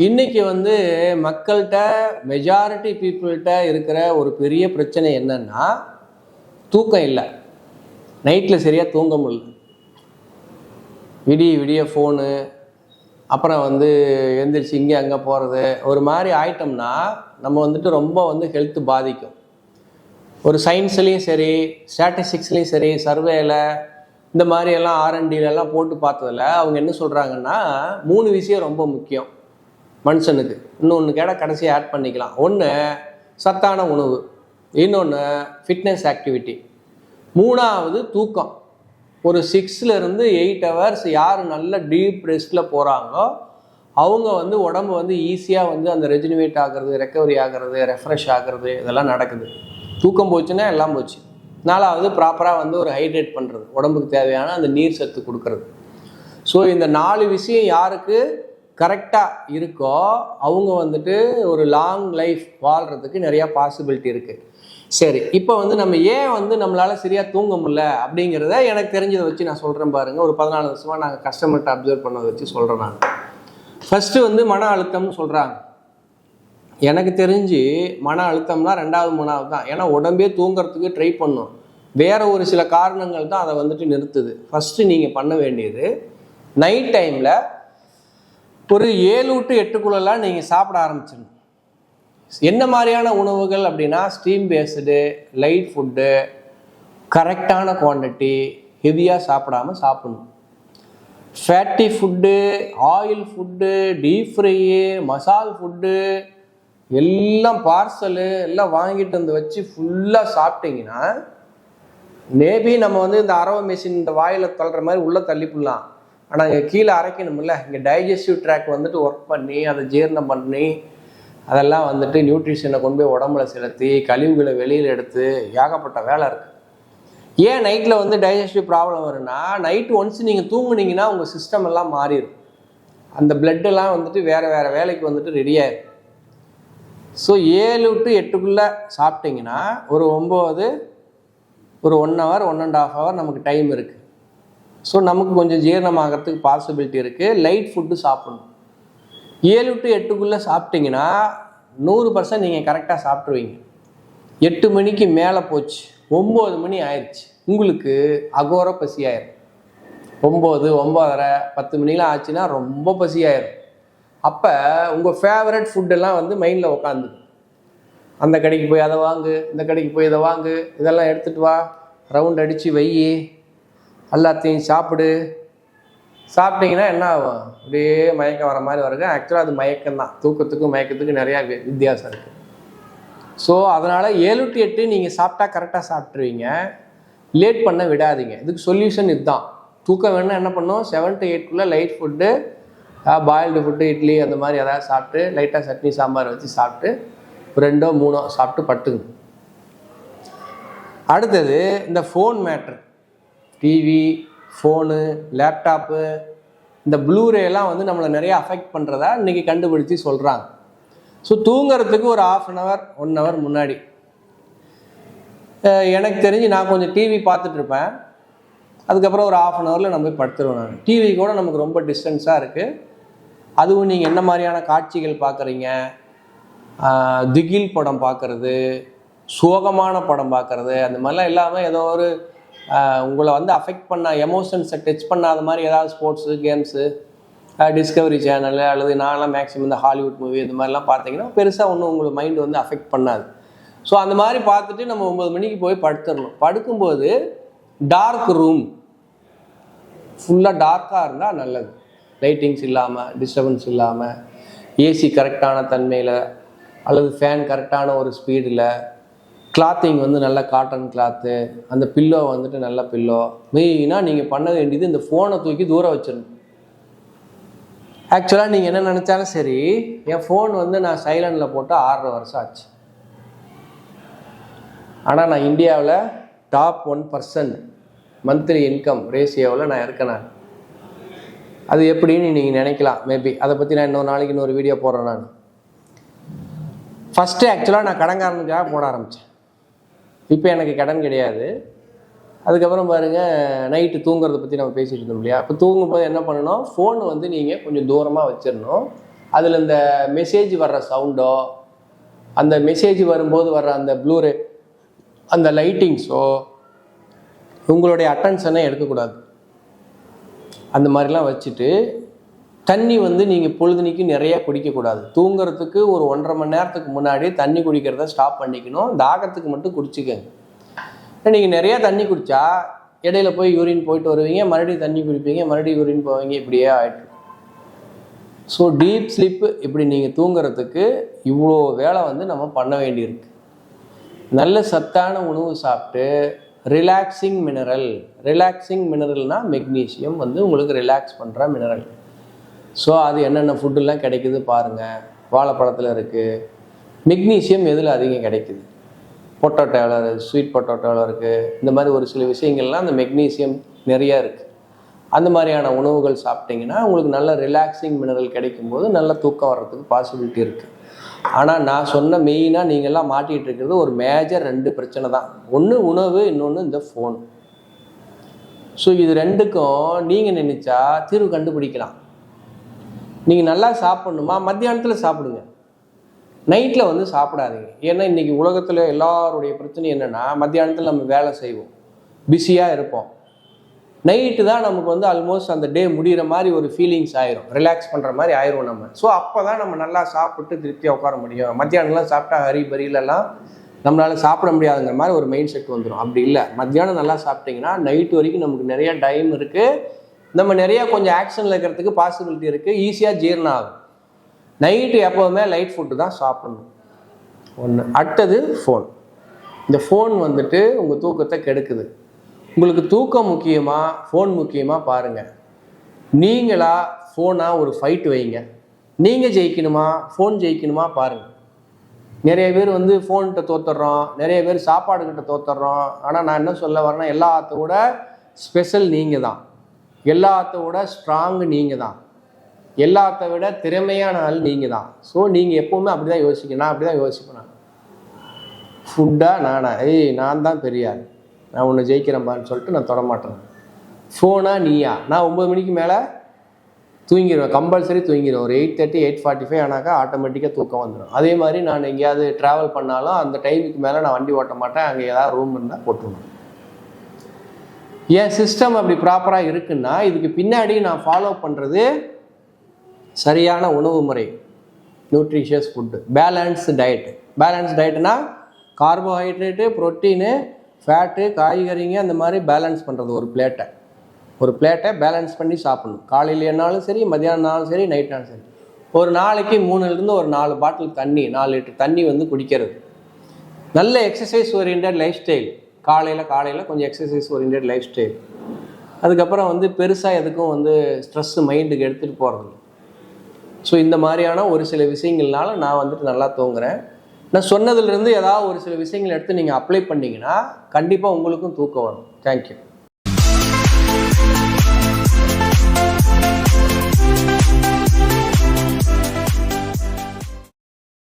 இன்னைக்கு வந்து மக்கள்கிட்ட மெஜாரிட்டி பீப்புள்கிட்ட இருக்கிற ஒரு பெரிய பிரச்சனை என்னன்னா தூக்கம் இல்லை. நைட்டில் சரியாக தூங்க முடியல. விடிய விடிய ஃபோனு, அப்புறம் வந்து எந்திரிச்சு இங்கே அங்கே போகிறது, ஒரு மாதிரி ஆயிட்டோம்னா நம்ம வந்துட்டு ரொம்ப வந்து ஹெல்த்து பாதிக்கும். ஒரு சயின்ஸ்லேயும் சரி, ஸ்டாட்டிஸ்டிக்ஸ்லேயும் சரி, சர்வேல இந்த மாதிரியெல்லாம் ஆர்என்டிலெல்லாம் போட்டு பார்த்ததில் அவங்க என்ன சொல்கிறாங்கன்னா 3 விஷயம் ரொம்ப முக்கியம் மனுஷனுக்கு. இன்னொன்று கேட்டால் கடைசியாக ஆட் பண்ணிக்கலாம். ஒன்று சத்தான உணவு, இன்னொன்று ஃபிட்னஸ் ஆக்டிவிட்டி, 3வது தூக்கம். ஒரு 6 to 8 hours யார் நல்ல டீப் ரெஸ்ட்டில் போகிறாங்களோ அவங்க வந்து உடம்பு வந்து ஈஸியாக வந்து அந்த ரெஜினிவேட் ஆகிறது, ரெக்கவரி ஆகிறது, ரெஃப்ரெஷ் ஆகிறது, இதெல்லாம் நடக்குது. தூக்கம் போச்சுன்னா எல்லாம் போச்சு. 4வது ப்ராப்பராக வந்து ஒரு ஹைட்ரேட் பண்ணுறது, உடம்புக்கு தேவையான அந்த நீர் சத்து கொடுக்கறது. ஸோ இந்த 4 விஷயம் யாருக்கு கரெக்டாக இருக்கோ அவங்க வந்துட்டு ஒரு லாங் லைஃப் வாழ்கிறதுக்கு நிறையா பாசிபிலிட்டி இருக்குது. சரி, இப்போ வந்து நம்ம ஏன் வந்து நம்மளால் சரியாக தூங்க முடியல அப்படிங்கிறத எனக்கு தெரிஞ்சதை வச்சு நான் சொல்கிறேன் பாருங்கள். ஒரு 14 வருஷமாக நாங்கள் கஸ்டமர்கிட்ட அப்சர்வ் பண்ணதை வச்சு சொல்கிறேன். நான் ஃபஸ்ட்டு வந்து மன அழுத்தம்னு சொல்கிறாங்க. எனக்கு தெரிஞ்சு மன அழுத்தம்னா 2வது 3வது தான். ஏன்னா உடம்பே தூங்குறதுக்கு ட்ரை பண்ணும், வேறு ஒரு சில காரணங்கள் தான் அதை வந்துட்டு நிறுத்துது. ஃபஸ்ட்டு நீங்கள் பண்ண வேண்டியது நைட் டைமில் ஒரு 7 to 8 நீங்கள் சாப்பிட ஆரம்பிச்சிடணும். என்ன மாதிரியான உணவுகள் அப்படின்னா ஸ்டீம் பேஸ்டு, லைட் ஃபுட்டு, கரெக்டான குவான்டிட்டி, ஹெவியாக சாப்பிடாமல் சாப்பிடணும். Fatty food, oil food, deep fry, மசால் ஃபுட்டு எல்லாம் பார்சலு எல்லாம் வாங்கிட்டு வந்து வச்சு ஃபுல்லாக சாப்பிட்டீங்கன்னா மேபி நம்ம வந்து இந்த அரவை மெஷின் இந்த வாயில் தள்ளுற மாதிரி உள்ளே தள்ளிப்பிடலாம். ஆனால் இங்கே கீழே அரைக்கணும்ல, இங்கே டைஜஸ்டிவ் ட்ராக் வந்துட்டு ஒர்க் பண்ணி அதை ஜீரணம் பண்ணி அதெல்லாம் வந்துட்டு நியூட்ரிஷனை கொண்டு போய் உடம்புல செலுத்தி கழிவுகளை வெளியில் எடுத்து ஏகப்பட்ட வேலை இருக்குது. ஏன் நைட்டில் வந்து டைஜஸ்டிவ் ப்ராப்ளம் வரும்னா, நைட்டு ஒன்ஸ் நீங்கள் தூங்குனீங்கன்னா உங்கள் சிஸ்டம் எல்லாம் மாறிடும். அந்த பிளட்டெல்லாம் வந்துட்டு வேறு வேலைக்கு வந்துட்டு ரெடி ஆயிடும். ஸோ 7 to 8 சாப்பிட்டிங்கன்னா ஒரு 9, ஒரு 1 hour 1.5 hour நமக்கு டைம் இருக்குது. ஸோ நமக்கு கொஞ்சம் ஜீரணமாகறதுக்கு பாசிபிலிட்டி இருக்குது. லைட் ஃபுட்டு சாப்பிடணும். 7 to 8 சாப்பிட்டிங்கன்னா 100% நீங்கள் கரெக்டாக சாப்பிட்ருவீங்க. 8 மணிக்கு மேலே போச்சு, 9 மணி ஆயிடுச்சு, உங்களுக்கு அகோர பசி ஆயிரும். 9, 9:30, 10 மணிலாம் ஆச்சுன்னா ரொம்ப பசி ஆயிரும். அப்போ உங்கள் ஃபேவரட் ஃபுட்டெல்லாம் வந்து மைண்டில் உட்காந்து, அந்த கடைக்கு போய் அதை வாங்கு, இந்த கடைக்கு போய் இதை வாங்கு, இதெல்லாம் எடுத்துகிட்டு வா, ரவுண்ட் அடித்து வை, எல்லாத்தையும் சாப்பிடு. சாப்பிட்டீங்கன்னா என்ன ஆகும்? அப்படியே மயக்கம் வர மாதிரி வருங்க. ஆக்சுவலாக அது மயக்கம்தான். தூக்கத்துக்கும் மயக்கத்துக்கும் நிறையா வித்தியாசம் இருக்குது. ஸோ அதனால் 7 to 8 நீங்கள் சாப்பிட்டா கரெக்டாக சாப்பிட்ருவீங்க. லேட் பண்ண விடாதீங்க. இதுக்கு சொல்யூஷன் இதுதான். தூக்கம் வேணுன்னா என்ன பண்ணணும், 7 to 8 light food, boiled food, idli அந்த மாதிரி ஏதாவது சாப்பிட்டு லைட்டாக சட்னி சாம்பார் வச்சு சாப்பிட்டு 2 or 3 சாப்பிட்டு பட்டுங்க. அடுத்தது இந்த phone matter. TV, phone, laptop, இந்த ப்ளூரேலாம் வந்து நம்மளை நிறையா அஃபெக்ட் பண்ணுறதா இன்றைக்கி கண்டுபிடிச்சி சொல்கிறாங்க. ஸோ தூங்குறதுக்கு ஒரு 1/2 hour 1 hour முன்னாடி, எனக்கு தெரிஞ்சு நான் கொஞ்சம் டிவி பார்த்துட்ருப்பேன். அதுக்கப்புறம் ஒரு 1/2 hour நான் போய் படுத்துருவேன். நான் டிவி கூட நமக்கு ரொம்ப டிஸ்டன்ஸாக இருக்குது. அதுவும் நீங்கள் என்ன மாதிரியான காட்சிகள் பார்க்குறீங்க, திகில் படம் பார்க்குறது, சோகமான படம் பார்க்குறது, அந்த மாதிரிலாம் இல்லாமல் ஏதோ ஒரு உங்களை வந்து அஃபெக்ட் பண்ண எமோஷன்ஸை டச் பண்ணாத மாதிரி ஏதாவது ஸ்போர்ட்ஸு, கேம்ஸு, டிஸ்கவரி சேனலு அல்லது நான்லாம் மேக்ஸிமம் இந்த ஹாலிவுட் மூவி இந்த மாதிரிலாம் பார்த்தீங்கன்னா பெருசாக ஒன்றும் உங்களுக்கு மைண்டு வந்து அஃபெக்ட் பண்ணாது. ஸோ அந்த மாதிரி பார்த்துட்டு நம்ம 9 மணிக்கு போய் படுத்துடணும். படுக்கும்போது டார்க் ரூம், ஃபுல்லாக டார்க்காக இருந்தால் நல்லது. லைட்டிங்ஸ் இல்லாமல், டிஸ்டர்பன்ஸ் இல்லாமல், ஏசி கரெக்டான தன்மையில் அல்லது ஃபேன் கரெக்டான ஒரு ஸ்பீடில், கிளாத்திங் வந்து நல்ல காட்டன் கிளாத்து, அந்த பில்லோ வந்துட்டு நல்ல பில்லோ. மெயினாக நீங்கள் பண்ண வேண்டியது இந்த ஃபோனை தூக்கி தூரம் வச்சிடணும். ஆக்சுவலாக நீங்கள் என்ன நினச்சாலும் சரி, என் ஃபோன் வந்து நான் சைலண்டில் போட்டு 6.5 வருஷம் ஆச்சு. ஆனால் நான் இந்தியாவில் டாப் 1% மந்த்லி இன்கம் ரேஷியோவில் நான் இருக்கேன். நான் அது எப்படின்னு நீங்கள் நினைக்கலாம். மேபி அதை பற்றி நான் இன்னொரு நாளைக்கு இன்னொரு வீடியோ போடுறேன். நான் ஃபஸ்ட்டு ஆக்சுவலாக நான் கடன்காரனுக்காக போட ஆரம்பித்தேன். இப்போ எனக்கு கடன் கிடையாது. அதுக்கப்புறம் பாருங்கள், நைட்டு தூங்குறதை பற்றி நம்ம பேசிகிட்டு இருந்தோம் இல்லையா? இப்போ தூங்கும்போது என்ன பண்ணணும், ஃபோன் வந்து நீங்கள் கொஞ்சம் தூரமாக வச்சிடணும். அதில் இந்த மெசேஜ் வர்ற சவுண்டோ, அந்த மெசேஜ் வரும்போது வர்ற அந்த ப்ளூரே அந்த லைட்டிங்ஸோ உங்களுடைய அட்டென்ஷனை எடுக்கக்கூடாது. அந்த மாதிரிலாம் வச்சுட்டு தண்ணி வந்து நீங்கள் பொழுதுனிக்கு நிறையா குடிக்கக்கூடாது. தூங்குறதுக்கு ஒரு 1.5 மணி நேரத்துக்கு முன்னாடி தண்ணி குடிக்கிறத ஸ்டாப் பண்ணிக்கணும். தாகத்துக்கு மட்டும் குடிச்சிக்கங்க. நீங்கள் நிறையா தண்ணி குடித்தா இடையில போய் யூரின் போயிட்டு வருவீங்க, மறுபடியும் தண்ணி குடிப்பீங்க, மறுபடியும் யூரின் போவீங்க, இப்படியே ஆகிட்டு. ஸோ டீப் ஸ்லீப்பு இப்படி நீங்கள் தூங்குறதுக்கு இவ்வளோ வேலை வந்து நம்ம பண்ண வேண்டியிருக்கு. நல்ல சத்தான உணவு சாப்பிட்டு ரிலாக்ஸிங் மினரல்னால் மெக்னீசியம் வந்து உங்களுக்கு ரிலாக்ஸ் பண்ணுற மினரல். ஸோ அது என்னென்ன ஃபுட்டுலாம் கிடைக்குது பாருங்கள். வாழைப்பழத்தில் இருக்குது. மெக்னீசியம் எதில் அதிகம் கிடைக்குது? பொட்டோட்டோவில், ஸ்வீட் பொட்டோட்டோவில் இருக்குது. இந்த மாதிரி ஒரு சில விஷயங்கள்லாம் அந்த மெக்னீசியம் நிறையா இருக்குது. அந்த மாதிரியான உணவுகள் சாப்பிட்டிங்கன்னா உங்களுக்கு நல்ல ரிலாக்ஸிங் மினரல் கிடைக்கும்போது நல்ல தூக்கம் வர்றதுக்கு பாசிபிலிட்டி இருக்குது. ஆனால் நான் சொன்ன மெயினாக நீங்கள்லாம் மாட்டிகிட்டு இருக்கிறது ஒரு மேஜர் 2 பிரச்சனை தான். ஒன்று உணவு, இன்னொன்று இந்த ஃபோன். ஸோ இது 2க்கும் நீங்கள் நினச்சா தீர்வு கண்டுபிடிக்கலாம். நீங்கள் நல்லா சாப்பிட்ணுமா, மத்தியானத்தில் சாப்பிடுங்க, நைட்டில் வந்து சாப்பிடாதீங்க. ஏன்னா இன்றைக்கி உலகத்தில் எல்லாருடைய பிரச்சனை என்னென்னா, மத்தியானத்தில் நம்ம வேலை செய்வோம், பிஸியாக இருப்போம். நைட்டு தான் நமக்கு வந்து ஆல்மோஸ்ட் அந்த டே முடிகிற மாதிரி ஒரு ஃபீலிங்ஸ் ஆயிரும், ரிலாக்ஸ் பண்ணுற மாதிரி ஆயிரும் நம்ம. ஸோ அப்போ தான் நம்ம நல்லா சாப்பிட்டு திருப்தியாக உட்கார முடியும். மத்தியானம்லாம் சாப்பிட்டா ஹரிபரியிலலாம் நம்மளால் சாப்பிட முடியாதுங்கிற மாதிரி ஒரு மைண்ட் செட் வந்துடும். அப்படி இல்லை, மத்தியானம் நல்லா சாப்பிட்டிங்கன்னா நைட்டு வரைக்கும் நமக்கு நிறையா டைம் இருக்குது. நம்ம நிறையா கொஞ்சம் ஆக்ஷனில் இருக்கிறதுக்கு பாசிபிலிட்டி இருக்குது. ஈஸியாக ஜீரணம் ஆகும். நைட்டு எப்போவுமே லைட் ஃபுட்டு தான் சாப்பிடணும். ஒன்று. அடுத்தது ஃபோன். இந்த ஃபோன் வந்துட்டு உங்கள் தூக்கத்தை கெடுக்குது. உங்களுக்கு தூக்கம் முக்கியமாக, ஃபோன் முக்கியமாக பாருங்கள். நீங்களா ஃபோனாக ஒரு ஃபைட் வைங்க. நீங்கள் ஜெயிக்கணுமா, ஃபோன் ஜெயிக்கணுமா பாருங்கள். நிறைய பேர் வந்து ஃபோன்கிட்ட தோத்துடுறோம், நிறைய பேர் சாப்பாடுக்கிட்ட தோத்துடுறோம். ஆனால் நான் என்ன சொல்ல வரேன்னா, எல்லாத்தோட ஸ்பெஷல் நீங்கள் தான், எல்லாத்தோட ஸ்ட்ராங்கு நீங்கள் தான், எல்லாத்த விட திறமையான ஆள் நீங்கள் தான். ஸோ நீங்கள் எப்போவுமே அப்படி தான் யோசிக்கணும். நான் அப்படி தான் யோசிப்பேன். ஃபுட்டாக நான் தான் பெரிய ஆள், நான் ஒன்று ஜெயிக்கிறேன்பான்னு சொல்லிட்டு நான் தொடமாட்டேன். ஃபோனா நீயா? நான் 9 மணிக்கு மேலே தூங்கிடுவேன், கம்பல்சரி தூங்கிடுவேன். ஒரு 8:30 8:45 ஆனாக்கா ஆட்டோமேட்டிக்காக தூக்கம் வந்துடும். அதே மாதிரி நான் எங்கேயாவது ட்ராவல் பண்ணாலும் அந்த டைமுக்கு மேலே நான் வண்டி ஓட்ட மாட்டேன். அங்கே ஏதாவது ரூம் இருந்தால் போட்டுருவேன். என் சிஸ்டம் அப்படி ப்ராப்பராக இருக்குன்னா இதுக்கு பின்னாடி நான் ஃபாலோ பண்ணுறது சரியான உணவு முறை, nutritious food, balanced diet. Balance டயட்டுனா கார்போஹைட்ரேட்டு, ப்ரோட்டீனு, ஃபேட்டு, காய்கறிங்க, அந்த மாதிரி பேலன்ஸ் பண்ணுறது. ஒரு பிளேட்டை பேலன்ஸ் பண்ணி சாப்பிடணும். காலையிலேனாலும் சரி, மத்தியானம்னாலும் சரி, நைட்னாலும் சரி. ஒரு நாளைக்கு 3லேருந்து ஒரு 4 பாட்டில் தண்ணி, 4 லிட்டர் தண்ணி வந்து குடிக்கிறது. நல்ல எக்ஸசைஸ் ஓரியன்ட் லைஃப் ஸ்டைல். காலையில் கொஞ்சம் எக்ஸசைஸ் ஓரியன்ட் லைஃப் ஸ்டைல். அதுக்கப்புறம் வந்து பெருசாக எதுக்கும் வந்து ஸ்ட்ரெஸ்ஸு மைண்டுக்கு எடுத்துகிட்டு போகிறது. ஸோ இந்த மாதிரியான ஒரு சில விஷயங்கள்னால நான் வந்துட்டு நல்லா தூங்குறேன். நான் சொன்னதுலேருந்து ஏதாவது ஒரு சில விஷயங்கள் எடுத்து நீங்கள் அப்ளை பண்ணிங்கன்னா கண்டிப்பாக உங்களுக்கும் தூக்கம் வரும். தேங்க்யூ.